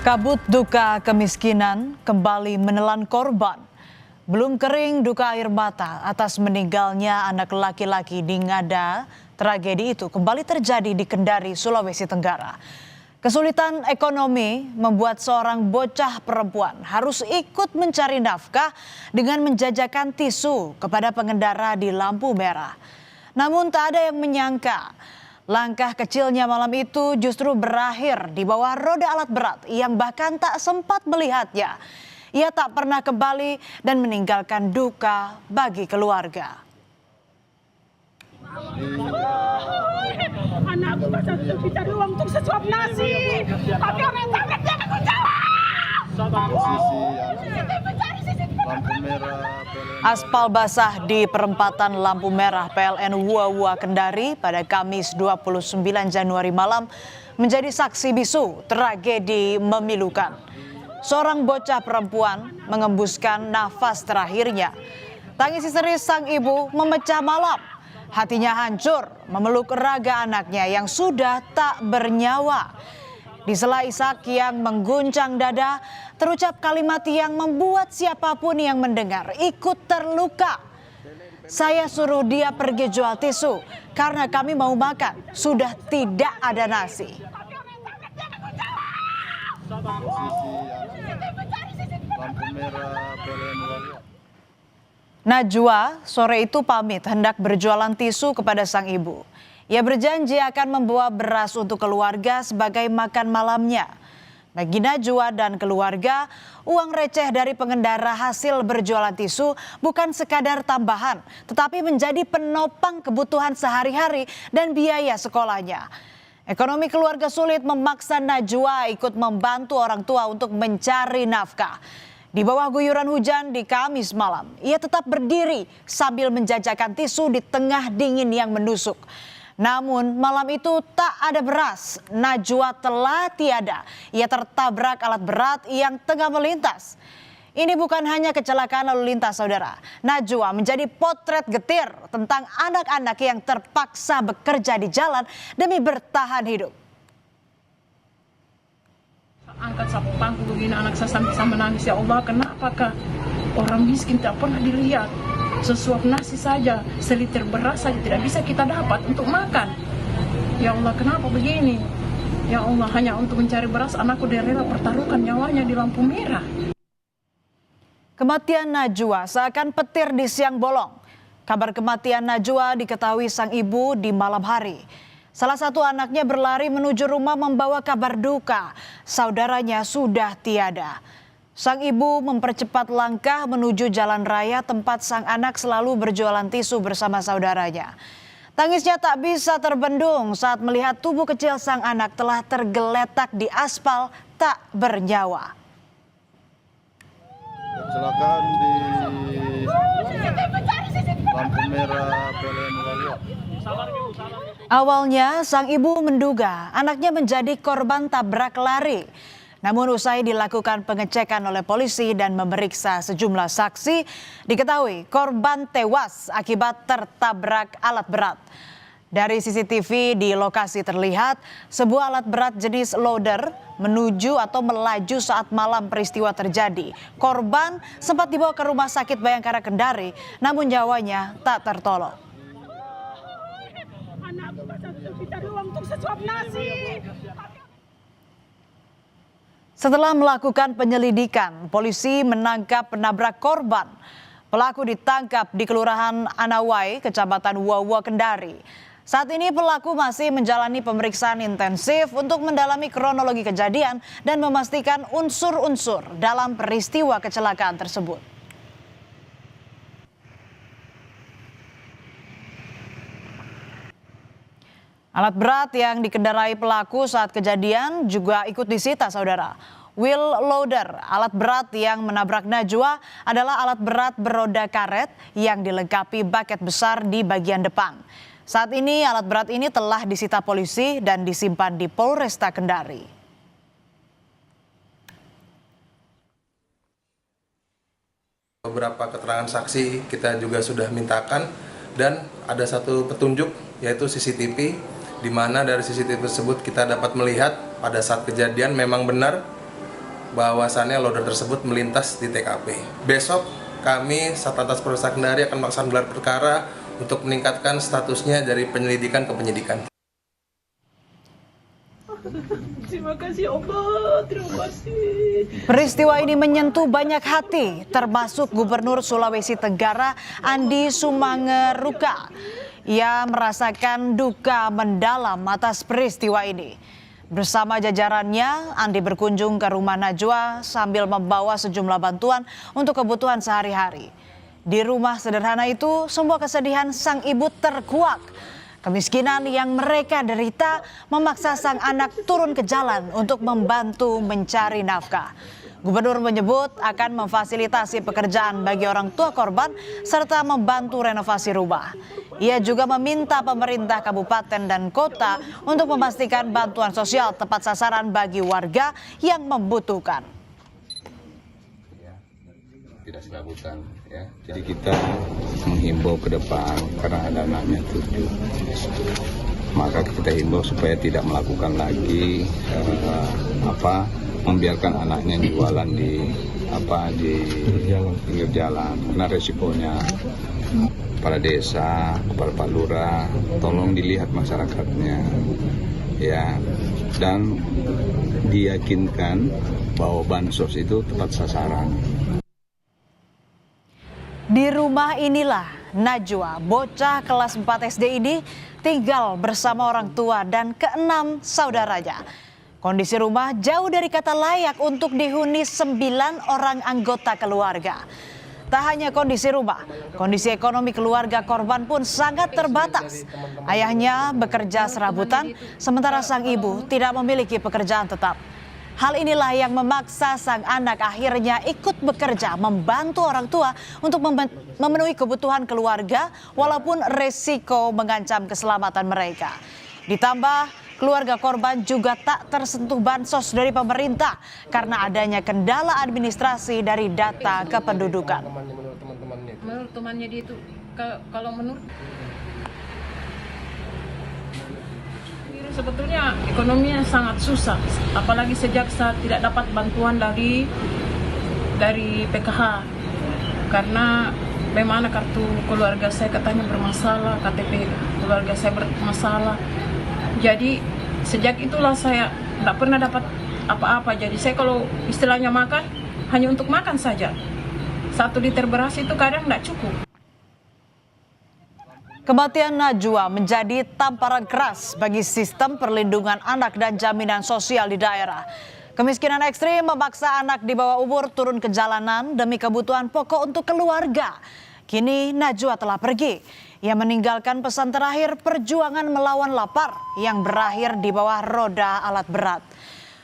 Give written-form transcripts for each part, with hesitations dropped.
Kabut duka kemiskinan kembali menelan korban. Belum kering duka air mata atas meninggalnya anak laki-laki di Ngada. Tragedi itu kembali terjadi di Kendari, Sulawesi Tenggara. Kesulitan ekonomi membuat seorang bocah perempuan harus ikut mencari nafkah dengan menjajakan tisu kepada pengendara di lampu merah. Namun tak ada yang menyangka langkah kecilnya malam itu justru berakhir di bawah roda alat berat yang bahkan tak sempat melihatnya. Ia tak pernah kembali dan meninggalkan duka bagi keluarga. Anakku mencari uang untuk sesuap nasi, tapi orang yang tabrak dia tanggung jawab. Aspal basah di perempatan lampu merah PLN Wua Kendari pada Kamis 29 Januari malam menjadi saksi bisu tragedi memilukan. Seorang bocah perempuan mengembuskan nafas terakhirnya. Tangis histeris sang ibu memecah malam. Hatinya hancur memeluk raga anaknya yang sudah tak bernyawa. Di sela isak yang mengguncang dada, terucap kalimat yang membuat siapapun yang mendengar ikut terluka. Saya suruh dia pergi jual tisu karena kami mau makan, sudah tidak ada nasi. Najwa sore itu pamit hendak berjualan tisu kepada sang ibu. Ia berjanji akan membawa beras untuk keluarga sebagai makan malamnya. Bagi Najwa dan keluarga, uang receh dari pengendara hasil berjualan tisu bukan sekadar tambahan, tetapi menjadi penopang kebutuhan sehari-hari dan biaya sekolahnya. Ekonomi keluarga sulit memaksa Najwa ikut membantu orang tua untuk mencari nafkah. Di bawah guyuran hujan di Kamis malam, ia tetap berdiri sambil menjajakan tisu di tengah dingin yang menusuk. Namun malam itu tak ada beras, Najwa telah tiada. Ia tertabrak alat berat yang tengah melintas. Ini bukan hanya kecelakaan lalu lintas, saudara. Najwa menjadi potret getir tentang anak-anak yang terpaksa bekerja di jalan demi bertahan hidup. Angkat sapu pangku begini anak saya sampai menangis, ya Allah, kenapakah orang miskin tak pernah dilihat? Sesuap nasi saja, seliter beras saja tidak bisa kita dapat untuk makan. Ya Allah, kenapa begini? Ya Allah, hanya untuk mencari beras anakku dia rela pertaruhkan nyawanya di lampu merah. Kematian Najwa seakan petir di siang bolong. Kabar kematian Najwa diketahui sang ibu di malam hari. Salah satu anaknya berlari menuju rumah membawa kabar duka. Saudaranya sudah tiada. Sang ibu mempercepat langkah menuju jalan raya tempat sang anak selalu berjualan tisu bersama saudaranya. Tangisnya tak bisa terbendung saat melihat tubuh kecil sang anak telah tergeletak di aspal tak bernyawa. Kecelakaan di lampu merah PLN Wua. Awalnya sang ibu menduga anaknya menjadi korban tabrak lari. Namun usai dilakukan pengecekan oleh polisi dan memeriksa sejumlah saksi, diketahui korban tewas akibat tertabrak alat berat. Dari CCTV di lokasi terlihat sebuah alat berat jenis loader menuju atau melaju saat malam peristiwa terjadi. Korban sempat dibawa ke Rumah Sakit Bayangkara Kendari, namun nyawanya tak tertolong. Anakku mencari uang untuk sesuap nasi. Setelah melakukan penyelidikan, polisi menangkap penabrak korban. Pelaku ditangkap di Kelurahan Anawai, Kecamatan Wua Kendari. Saat ini pelaku masih menjalani pemeriksaan intensif untuk mendalami kronologi kejadian dan memastikan unsur-unsur dalam peristiwa kecelakaan tersebut. Alat berat yang dikendarai pelaku saat kejadian juga ikut disita, saudara. Wheel loader, alat berat yang menabrak Najwa, adalah alat berat beroda karet yang dilengkapi baket besar di bagian depan. Saat ini alat berat ini telah disita polisi dan disimpan di Polresta Kendari. Beberapa keterangan saksi kita juga sudah mintakan dan ada satu petunjuk yaitu CCTV, di mana dari CCTV tersebut kita dapat melihat pada saat kejadian memang benar bahwasannya loader tersebut melintas di TKP. Besok kami Satlantas Polresta Kendari akan melaksanakan gelar perkara untuk meningkatkan statusnya dari penyelidikan ke penyidikan. Terima kasih Allah, terima kasih. Peristiwa ini menyentuh banyak hati, termasuk Gubernur Sulawesi Tenggara Andi Sumangeruka. Ia merasakan duka mendalam atas peristiwa ini. Bersama jajarannya, Andi berkunjung ke rumah Najwa sambil membawa sejumlah bantuan untuk kebutuhan sehari-hari. Di rumah sederhana itu, semua kesedihan sang ibu terkuak. Kemiskinan yang mereka derita memaksa sang anak turun ke jalan untuk membantu mencari nafkah. Gubernur menyebut akan memfasilitasi pekerjaan bagi orang tua korban serta membantu renovasi rumah. Ia juga meminta pemerintah kabupaten dan kota untuk memastikan bantuan sosial tepat sasaran bagi warga yang membutuhkan. Tidak serabutan ya. Jadi kita menghimbau ke depan karena ada anaknya 7. Maka kita himbau supaya tidak melakukan lagi membiarkan anaknya jualan di pinggir jalan karena resikonya. Kepala desa, kepala Pak Lurah, tolong dilihat masyarakatnya ya, dan diyakinkan bahwa bansos itu tepat sasaran. Di rumah inilah Najwa, bocah kelas 4 SD ini tinggal bersama orang tua dan ke-6 saudaranya. Kondisi rumah jauh dari kata layak untuk dihuni 9 orang anggota keluarga. Tak hanya kondisi rumah, kondisi ekonomi keluarga korban pun sangat terbatas. Ayahnya bekerja serabutan, sementara sang ibu tidak memiliki pekerjaan tetap. Hal inilah yang memaksa sang anak akhirnya ikut bekerja membantu orang tua untuk memenuhi kebutuhan keluarga walaupun resiko mengancam keselamatan mereka. Ditambah keluarga korban juga tak tersentuh bansos dari pemerintah karena adanya kendala administrasi dari data kependudukan. Menurut temannya dia itu, kalau menurut sebetulnya ekonominya sangat susah, apalagi sejak saya tidak dapat bantuan dari PKH karena memang kartu keluarga saya katanya bermasalah, KTP keluarga saya bermasalah. Jadi sejak itulah saya tidak pernah dapat apa-apa. Jadi saya kalau istilahnya makan hanya untuk makan saja. 1 liter beras itu kadang tidak cukup. Kematian Najwa menjadi tamparan keras bagi sistem perlindungan anak dan jaminan sosial di daerah. Kemiskinan ekstrim memaksa anak di bawah umur turun ke jalanan demi kebutuhan pokok untuk keluarga. Kini Najwa telah pergi. Ia meninggalkan pesan terakhir perjuangan melawan lapar yang berakhir di bawah roda alat berat.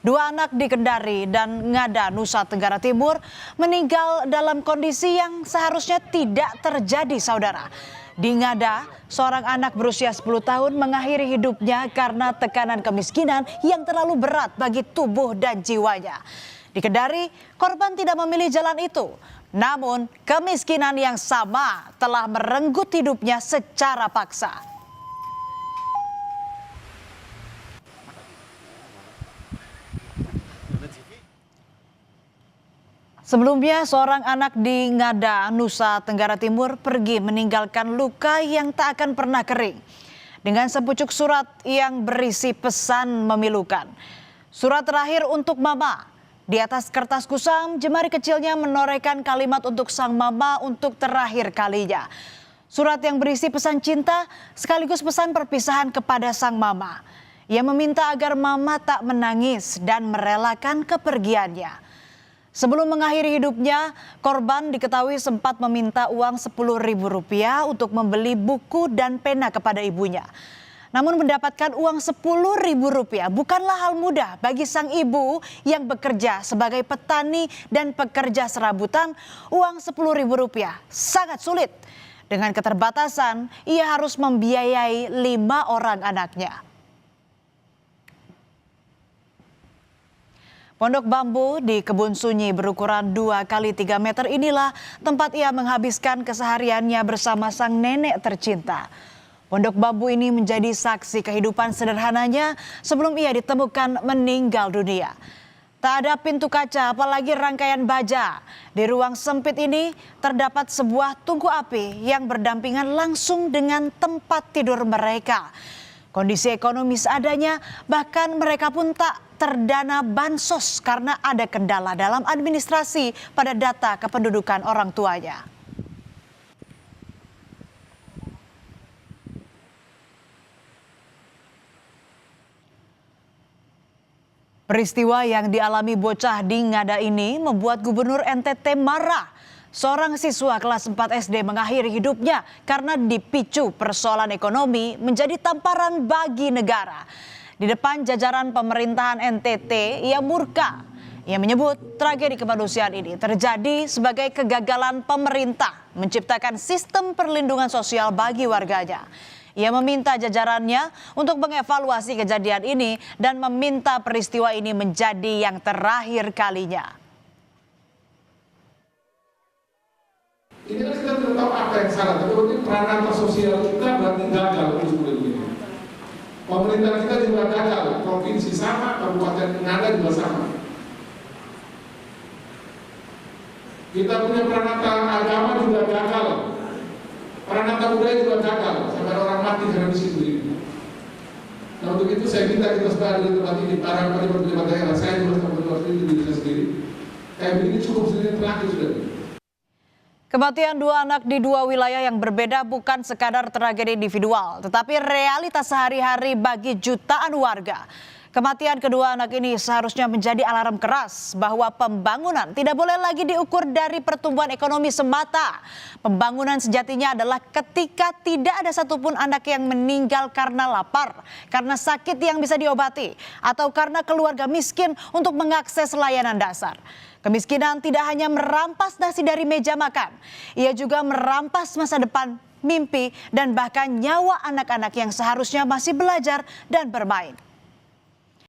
2 anak di Kendari dan Ngada, Nusa Tenggara Timur meninggal dalam kondisi yang seharusnya tidak terjadi, saudara. Di Ngada, seorang anak berusia 10 tahun mengakhiri hidupnya karena tekanan kemiskinan yang terlalu berat bagi tubuh dan jiwanya. Di Kendari, korban tidak memilih jalan itu. Namun, kemiskinan yang sama telah merenggut hidupnya secara paksa. Sebelumnya, seorang anak di Ngada, Nusa Tenggara Timur pergi meninggalkan luka yang tak akan pernah kering. Dengan sepucuk surat yang berisi pesan memilukan. Surat terakhir untuk Mama. Di atas kertas kusam, jemari kecilnya menorehkan kalimat untuk sang mama untuk terakhir kalinya. Surat yang berisi pesan cinta sekaligus pesan perpisahan kepada sang mama. Ia meminta agar mama tak menangis dan merelakan kepergiannya. Sebelum mengakhiri hidupnya, korban diketahui sempat meminta uang Rp10.000 untuk membeli buku dan pena kepada ibunya. Namun mendapatkan uang Rp10.000 bukanlah hal mudah bagi sang ibu yang bekerja sebagai petani dan pekerja serabutan. Uang Rp10.000 sangat sulit. Dengan keterbatasan, ia harus membiayai 5 orang anaknya. Pondok bambu di Kebun Sunyi berukuran 2 x 3 meter inilah tempat ia menghabiskan kesehariannya bersama sang nenek tercinta. Pondok bambu ini menjadi saksi kehidupan sederhananya sebelum ia ditemukan meninggal dunia. Tak ada pintu kaca, apalagi rangkaian baja. Di ruang sempit ini terdapat sebuah tungku api yang berdampingan langsung dengan tempat tidur mereka. Kondisi ekonomi seadanya, bahkan mereka pun tak terdana bansos karena ada kendala dalam administrasi pada data kependudukan orang tuanya. Peristiwa yang dialami bocah di Ngada ini membuat Gubernur NTT marah. Seorang siswa kelas 4 SD mengakhiri hidupnya karena dipicu persoalan ekonomi menjadi tamparan bagi negara. Di depan jajaran pemerintahan NTT, ia murka. Ia menyebut tragedi kemanusiaan ini terjadi sebagai kegagalan pemerintah menciptakan sistem perlindungan sosial bagi warganya. Ia meminta jajarannya untuk mengevaluasi kejadian ini dan meminta peristiwa ini menjadi yang terakhir kalinya. Ini kan kita tidak tahu apa yang salah, tapi berarti peranata sosial kita berarti gagal untuk ini. Pemerintah kita juga gagal, provinsi sama, kabupaten Ngada juga sama. Kita punya peranata agama juga gagal. Peranata budaya juga gagal, sampai orang mati karena di situ. Nah untuk itu saya minta kita sebagai di tempat ini, para pejabat daerah, saya juga sebagai diri saya sendiri. Kayak begini cukup sendiri terakhir sudah. Kematian dua anak di dua wilayah yang berbeda bukan sekadar tragedi individual, tetapi realitas sehari-hari bagi jutaan warga. Kematian kedua anak ini seharusnya menjadi alarm keras bahwa pembangunan tidak boleh lagi diukur dari pertumbuhan ekonomi semata. Pembangunan sejatinya adalah ketika tidak ada satupun anak yang meninggal karena lapar, karena sakit yang bisa diobati, atau karena keluarga miskin untuk mengakses layanan dasar. Kemiskinan tidak hanya merampas nasi dari meja makan, ia juga merampas masa depan, mimpi, dan bahkan nyawa anak-anak yang seharusnya masih belajar dan bermain.